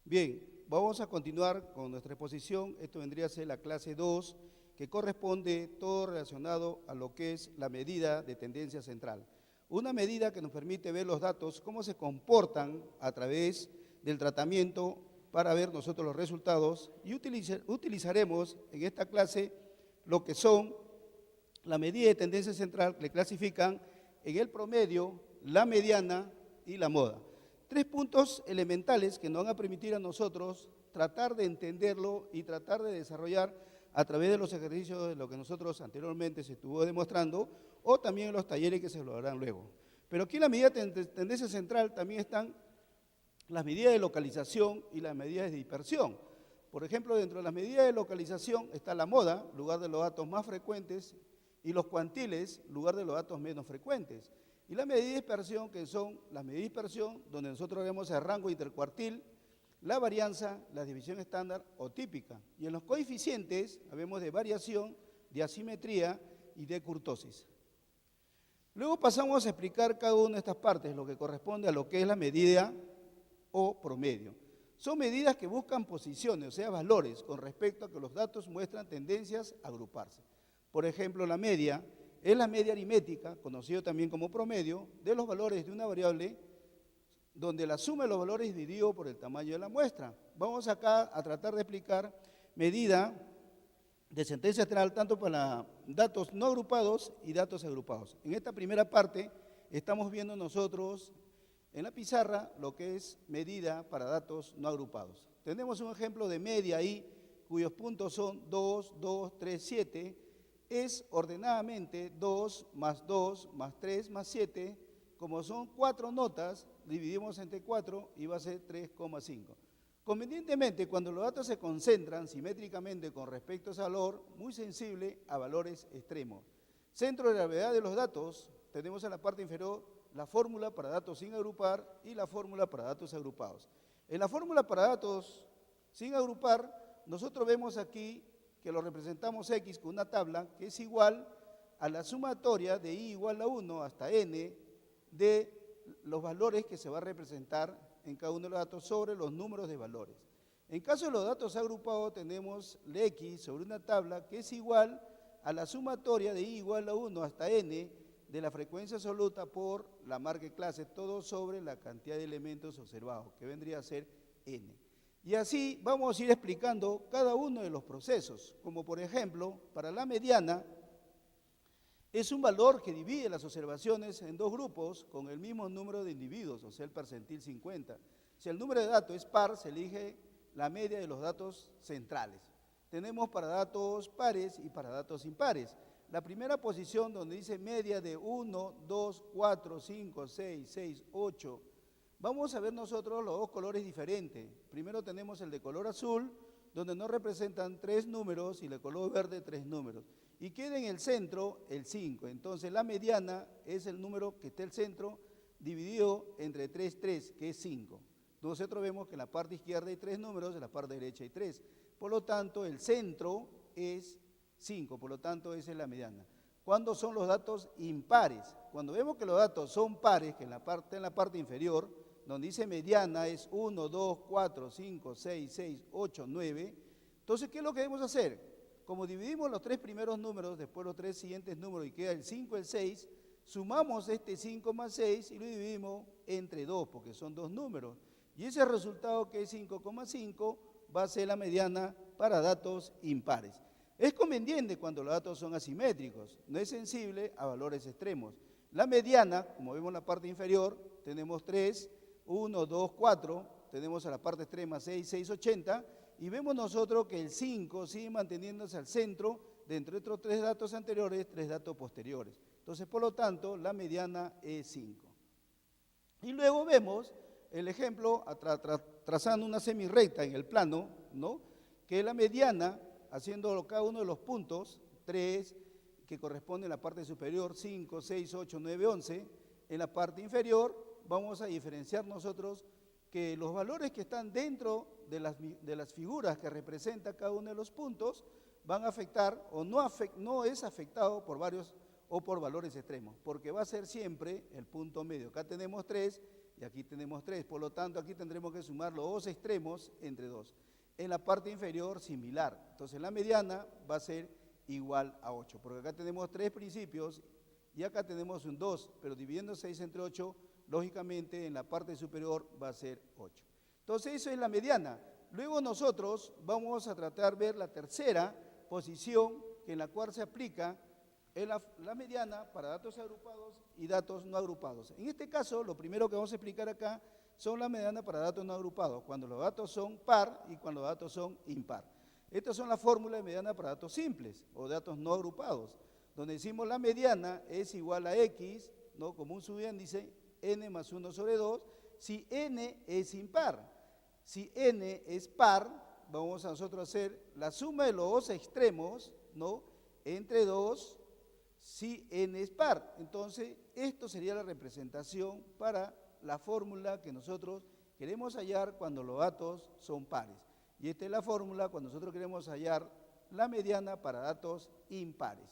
Bien, vamos a continuar con nuestra exposición. Esto vendría a ser la clase 2, que corresponde todo relacionado a lo que es la medida de tendencia central. Una medida que nos permite ver los datos, cómo se comportan a través del tratamiento para ver nosotros los resultados, y utilizaremos en esta clase lo que son la medida de tendencia central, que le clasifican en el promedio, la mediana y la moda. Tres puntos elementales que nos van a permitir a nosotros tratar de entenderlo y tratar de desarrollar a través de los ejercicios de lo que nosotros anteriormente se estuvo demostrando o también en los talleres que se lo harán luego. Pero aquí en la medida de tendencia central también están las medidas de localización y las medidas de dispersión. Por ejemplo, dentro de las medidas de localización está la moda, lugar de los datos más frecuentes, y los cuantiles, lugar de los datos menos frecuentes. Y la medida de dispersión, que son las medidas de dispersión, donde nosotros vemos el rango intercuartil, la varianza, la división estándar o típica. Y en los coeficientes, habemos de variación, de asimetría y de kurtosis. Luego pasamos a explicar cada una de estas partes, lo que corresponde a lo que es la medida o promedio. Son medidas que buscan posiciones, o sea, valores, con respecto a que los datos muestran tendencias a agruparse. Por ejemplo, la media es la media aritmética, conocido también como promedio, de los valores de una variable, donde la suma de los valores es dividido por el tamaño de la muestra. Vamos acá a tratar de explicar medida de sentencia central tanto para datos no agrupados y datos agrupados. En esta primera parte estamos viendo nosotros en la pizarra lo que es medida para datos no agrupados. Tenemos un ejemplo de media ahí, cuyos puntos son 2, 2, 3, 7, es ordenadamente 2 más 2 más 3 más 7, como son 4 notas, dividimos entre 4 y va a ser 3,5. Convenientemente, cuando los datos se concentran simétricamente con respecto a ese valor, muy sensible a valores extremos. Centro de gravedad de los datos, tenemos en la parte inferior la fórmula para datos sin agrupar y la fórmula para datos agrupados. En la fórmula para datos sin agrupar, nosotros vemos aquí que lo representamos X con una tabla que es igual a la sumatoria de I igual a 1 hasta N de los valores que se va a representar en cada uno de los datos sobre los números de valores. En caso de los datos agrupados tenemos la X sobre una tabla que es igual a la sumatoria de I igual a 1 hasta N de la frecuencia absoluta por la marca de clase, todo sobre la cantidad de elementos observados, que vendría a ser N. Y así vamos a ir explicando cada uno de los procesos, como por ejemplo, para la mediana, es un valor que divide las observaciones en dos grupos con el mismo número de individuos, o sea, el percentil 50. Si el número de datos es par, se elige la media de los datos centrales. Tenemos para datos pares y para datos impares. La primera posición donde dice media de 1, 2, 4, 5, 6, 6, 8, vamos a ver nosotros los dos colores diferentes. Primero tenemos el de color azul, donde nos representan 3 números, y el de color verde 3 números. Y queda en el centro el 5. Entonces la mediana es el número que está en el centro dividido entre 3, 3, que es 5. Nosotros vemos que en la parte izquierda hay 3 números, en la parte derecha hay 3. Por lo tanto, el centro es 5, por lo tanto esa es la mediana. ¿Cuándo son los datos impares? Cuando vemos que los datos son pares, que en la parte inferior, donde dice mediana es 1, 2, 4, 5, 6, 6, 8, 9. Entonces, ¿qué es lo que debemos hacer? Como dividimos los 3 primeros números, después los 3 siguientes números y queda el 5 y el 6, sumamos este 5 más 6 y lo dividimos entre 2, porque son 2 números. Y ese resultado, que es 5,5, va a ser la mediana para datos impares. Es conveniente cuando los datos son asimétricos, no es sensible a valores extremos. La mediana, como vemos en la parte inferior, tenemos 3, 1, 2, 4, tenemos a la parte extrema 6, 6, 80, y vemos nosotros que el 5 sigue manteniéndose al centro de entre otros 3 datos anteriores, 3 datos posteriores. Entonces, por lo tanto, la mediana es 5. Y luego vemos el ejemplo trazando una semirrecta en el plano, ¿no? Que es la mediana, haciendo cada uno de los puntos, 3, que corresponde en la parte superior, 5, 6, 8, 9, 11. En la parte inferior vamos a diferenciar nosotros que los valores que están dentro de las figuras que representa cada uno de los puntos van a afectar o no es afectado por varios o por valores extremos, porque va a ser siempre el punto medio. Acá tenemos 3 y aquí tenemos 3. Por lo tanto, aquí tendremos que sumar los dos extremos entre 2. En la parte inferior, similar. Entonces, la mediana va a ser igual a 8, porque acá tenemos 3 principios y acá tenemos un 2, pero dividiendo 6 entre 8, lógicamente en la parte superior va a ser 8. Entonces, eso es la mediana. Luego nosotros vamos a tratar de ver la tercera posición en la cual se aplica la mediana para datos agrupados y datos no agrupados. En este caso, lo primero que vamos a explicar acá son la mediana para datos no agrupados, cuando los datos son par y cuando los datos son impar. Estas son las fórmulas de mediana para datos simples o datos no agrupados, donde decimos la mediana es igual a x, ¿no?, como un subíndice, n más 1 sobre 2, si n es impar. Si n es par, vamos a nosotros hacer la suma de los dos extremos, ¿no?, entre 2, si n es par. Entonces, esto sería la representación para la fórmula que nosotros queremos hallar cuando los datos son pares. Y esta es la fórmula cuando nosotros queremos hallar la mediana para datos impares.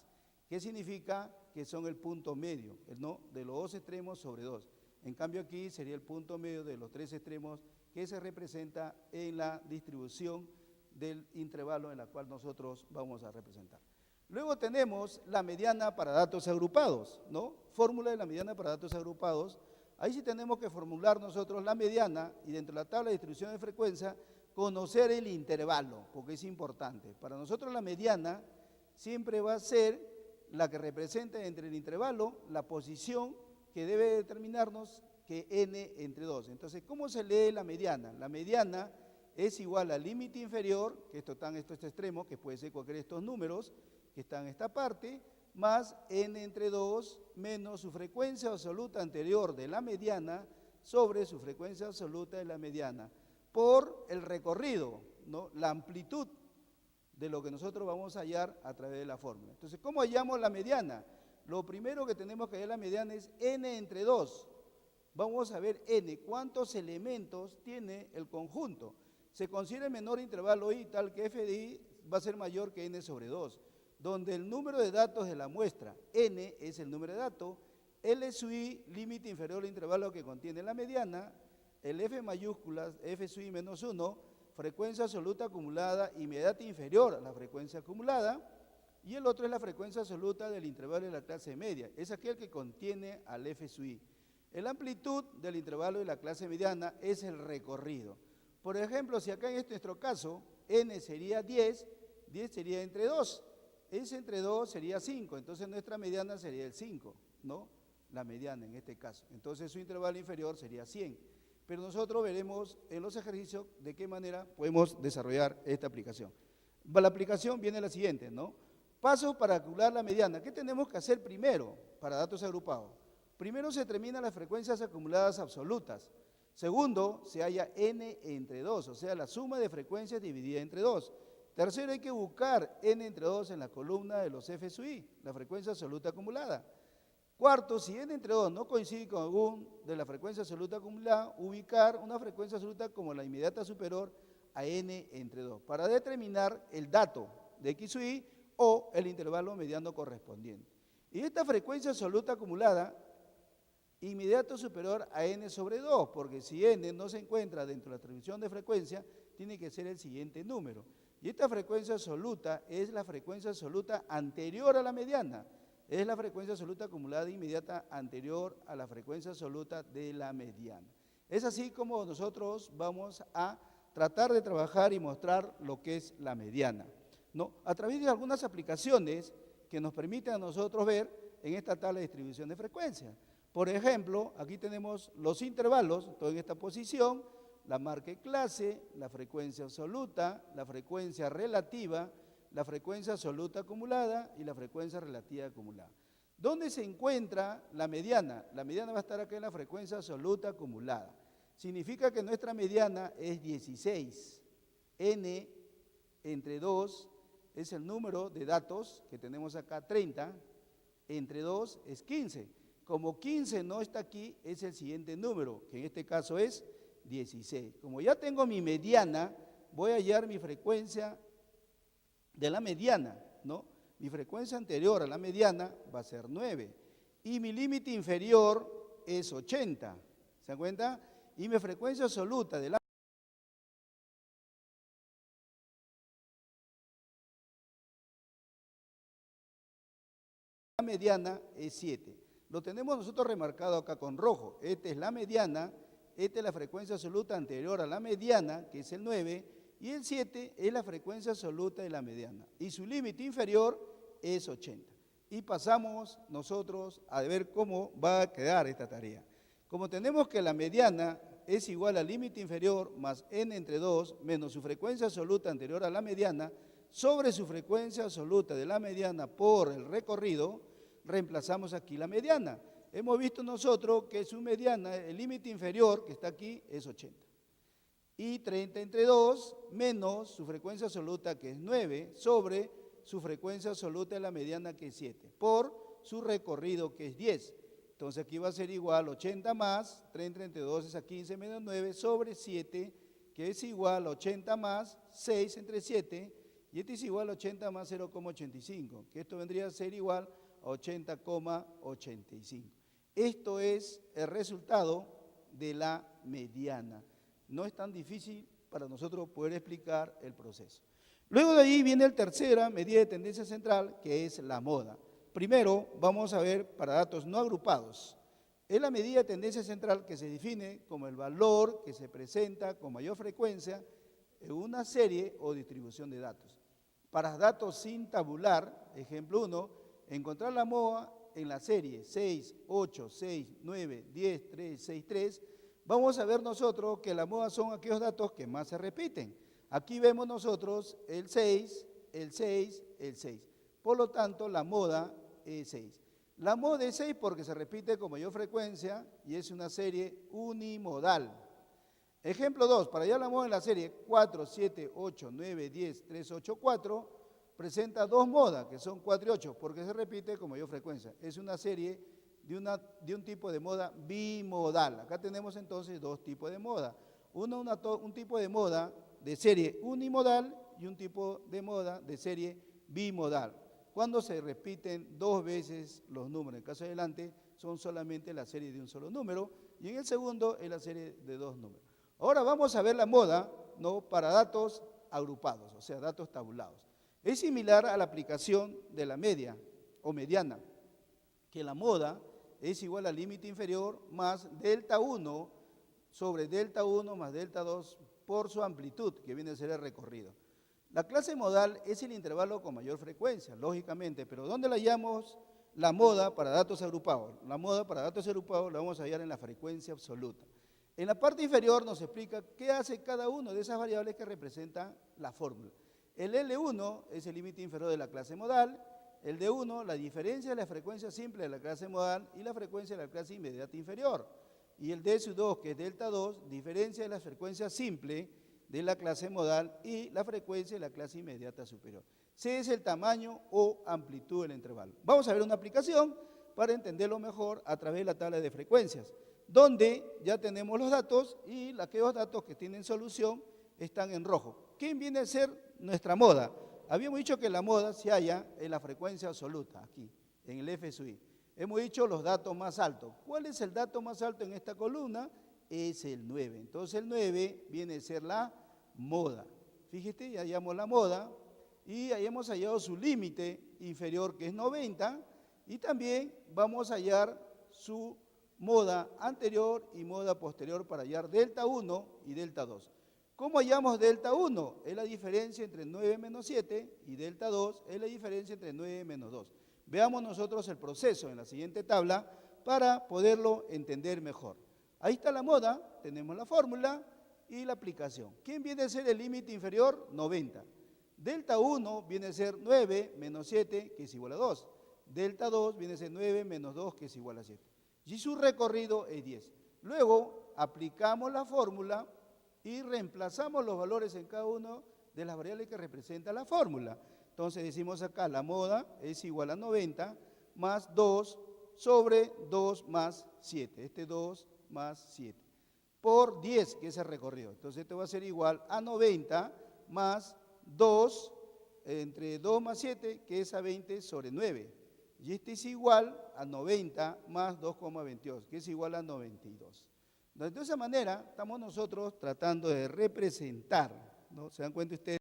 ¿Qué significa? Que son el punto medio, ¿no?, de los dos extremos sobre 2. En cambio, aquí sería el punto medio de los 3 extremos que se representa en la distribución del intervalo en la cual nosotros vamos a representar. Luego tenemos la mediana para datos agrupados, ¿no? Fórmula de la mediana para datos agrupados. Ahí sí tenemos que formular nosotros la mediana y dentro de la tabla de distribución de frecuencia conocer el intervalo, porque es importante. Para nosotros la mediana siempre va a ser la que representa entre el intervalo la posición que debe determinarnos que n entre 2. Entonces, ¿cómo se lee la mediana? La mediana es igual al límite inferior, que esto está en este extremo, que puede ser cualquiera de estos números que están en esta parte, más n entre 2 menos su frecuencia absoluta anterior de la mediana sobre su frecuencia absoluta de la mediana, por el recorrido, ¿no?, la amplitud de lo que nosotros vamos a hallar a través de la fórmula. Entonces, ¿cómo hallamos la mediana? Lo primero que tenemos que hallar la mediana es n entre 2. Vamos a ver n, cuántos elementos tiene el conjunto. Se considera el menor intervalo i tal que f de i va a ser mayor que n sobre 2, donde el número de datos de la muestra, n es el número de datos, L sub i, límite inferior al intervalo que contiene la mediana, el f mayúsculas, f sub i menos 1, frecuencia absoluta acumulada inmediata inferior a la frecuencia acumulada, y el otro es la frecuencia absoluta del intervalo de la clase media, es aquel que contiene al f sub i. La amplitud del intervalo de la clase mediana es el recorrido. Por ejemplo, si acá en nuestro caso, n sería 10, 10 sería entre 2, ese entre 2 sería 5, entonces nuestra mediana sería el 5, ¿no? La mediana en este caso. Entonces su intervalo inferior sería 100. Pero nosotros veremos en los ejercicios de qué manera podemos desarrollar esta aplicación. La aplicación viene la siguiente, ¿no? Pasos para calcular la mediana. ¿Qué tenemos que hacer primero para datos agrupados? Primero se determinan las frecuencias acumuladas absolutas. Segundo, se halla n entre 2, o sea, la suma de frecuencias dividida entre 2. Tercero, hay que buscar n entre 2 en la columna de los f sub i, la frecuencia absoluta acumulada. Cuarto, si n entre 2 no coincide con algún de la frecuencia absoluta acumulada, ubicar una frecuencia absoluta como la inmediata superior a n entre 2, para determinar el dato de x sub i o el intervalo mediano correspondiente. Y esta frecuencia absoluta acumulada, inmediato superior a n sobre 2, porque si n no se encuentra dentro de la distribución de frecuencia, tiene que ser el siguiente número. Y esta frecuencia absoluta es la frecuencia absoluta anterior a la mediana, es la frecuencia absoluta acumulada inmediata anterior a la frecuencia absoluta de la mediana. Es así como nosotros vamos a tratar de trabajar y mostrar lo que es la mediana, ¿no? A través de algunas aplicaciones que nos permiten a nosotros ver en esta tabla de distribución de frecuencia. Por ejemplo, aquí tenemos los intervalos, todo en esta posición, la marca de clase, la frecuencia absoluta, la frecuencia relativa, la frecuencia absoluta acumulada y la frecuencia relativa acumulada. ¿Dónde se encuentra la mediana? La mediana va a estar acá en la frecuencia absoluta acumulada. Significa que nuestra mediana es 16. N entre 2 es el número de datos que tenemos acá, 30, entre 2 es 15. Como 15 no está aquí, es el siguiente número, que en este caso es 16. Como ya tengo mi mediana, voy a hallar mi frecuencia de la mediana, ¿no? Mi frecuencia anterior a la mediana va a ser 9. Y mi límite inferior es 80, ¿Se dan cuenta? Y mi frecuencia absoluta de la mediana es 7. Lo tenemos nosotros remarcado acá con rojo. Esta es la mediana, esta es la frecuencia absoluta anterior a la mediana, que es el 9, y el 7 es la frecuencia absoluta de la mediana. Y su límite inferior es 80. Y pasamos nosotros a ver cómo va a quedar esta tarea. Como tenemos que la mediana es igual al límite inferior más n entre 2 menos su frecuencia absoluta anterior a la mediana sobre su frecuencia absoluta de la mediana por el recorrido, reemplazamos aquí la mediana. Hemos visto nosotros que su mediana, el límite inferior que está aquí es 80. Y 30 entre 2 menos su frecuencia absoluta que es 9 sobre su frecuencia absoluta de la mediana que es 7 por su recorrido que es 10. Entonces aquí va a ser igual 80 más 30 entre 2 es a 15 menos 9 sobre 7 que es igual a 80 más 6 entre 7 y este es igual a 80 más 0,85 que esto vendría a ser igual a 80,85. Esto es el resultado de la mediana. No es tan difícil para nosotros poder explicar el proceso. Luego de ahí viene la tercera medida de tendencia central, que es la moda. Primero vamos a ver para datos no agrupados. Es la medida de tendencia central que se define como el valor que se presenta con mayor frecuencia en una serie o distribución de datos. Para datos sin tabular, ejemplo 1, encontrar la moda en la serie 6, 8, 6, 9, 10, 3, 6, 3, vamos a ver nosotros que la moda son aquellos datos que más se repiten. Aquí vemos nosotros el 6, el 6, el 6. Por lo tanto, la moda es 6. La moda es 6 porque se repite con mayor frecuencia y es una serie unimodal. Ejemplo 2, para hallar la moda en la serie 4, 7, 8, 9, 10, 3, 8, 4, presenta dos modas, que son 4 y 8, porque se repite con mayor frecuencia. Es una serie de un tipo de moda bimodal. Acá tenemos entonces dos tipos de moda. Un tipo de moda de serie unimodal y un tipo de moda de serie bimodal. Cuando se repiten dos veces los números, en el caso adelante son solamente la serie de un solo número y en el segundo es la serie de dos números. Ahora vamos a ver la moda, ¿no?, para datos agrupados, o sea, datos tabulados. Es similar a la aplicación de la media o mediana, que la moda es igual al límite inferior más delta 1 sobre delta 1 más delta 2 por su amplitud, que viene a ser el recorrido. La clase modal es el intervalo con mayor frecuencia, lógicamente, pero ¿dónde la hallamos la moda para datos agrupados? La moda para datos agrupados la vamos a hallar en la frecuencia absoluta. En la parte inferior nos explica qué hace cada una de esas variables que representan la fórmula. El L1 es el límite inferior de la clase modal, el D1 la diferencia de la frecuencia simple de la clase modal y la frecuencia de la clase inmediata inferior. Y el D2, que es delta 2, diferencia de la frecuencia simple de la clase modal y la frecuencia de la clase inmediata superior. C es el tamaño o amplitud del intervalo. Vamos a ver una aplicación para entenderlo mejor a través de la tabla de frecuencias, donde ya tenemos los datos y aquellos datos que tienen solución están en rojo. ¿Quién viene a ser nuestra moda? Habíamos dicho que la moda se halla en la frecuencia absoluta, aquí, en el F sub I. Hemos dicho los datos más altos. ¿Cuál es el dato más alto en esta columna? Es el 9. Entonces el 9 viene a ser la moda. Fíjate, ya hallamos la moda y ahí hemos hallado su límite inferior que es 90 y también vamos a hallar su moda anterior y moda posterior para hallar delta 1 y delta 2. ¿Cómo hallamos delta 1? Es la diferencia entre 9 menos 7 y delta 2 es la diferencia entre 9 menos 2. Veamos nosotros el proceso en la siguiente tabla para poderlo entender mejor. Ahí está la moda, tenemos la fórmula y la aplicación. ¿Quién viene a ser el límite inferior? 90. Delta 1 viene a ser 9 menos 7, que es igual a 2. Delta 2 viene a ser 9 menos 2, que es igual a 7. Y su recorrido es 10. Luego aplicamos la fórmula y reemplazamos los valores en cada una de las variables que representa la fórmula. Entonces decimos acá, la moda es igual a 90 más 2 sobre 2 más 7. Este 2 más 7. Por 10, que es el recorrido. Entonces esto va a ser igual a 90 más 2 entre 2 más 7, que es a 20 sobre 9. Y este es igual a 90 más 2,22, que es igual a 92. De esa manera estamos nosotros tratando de representar, ¿no? ¿Se dan cuenta ustedes?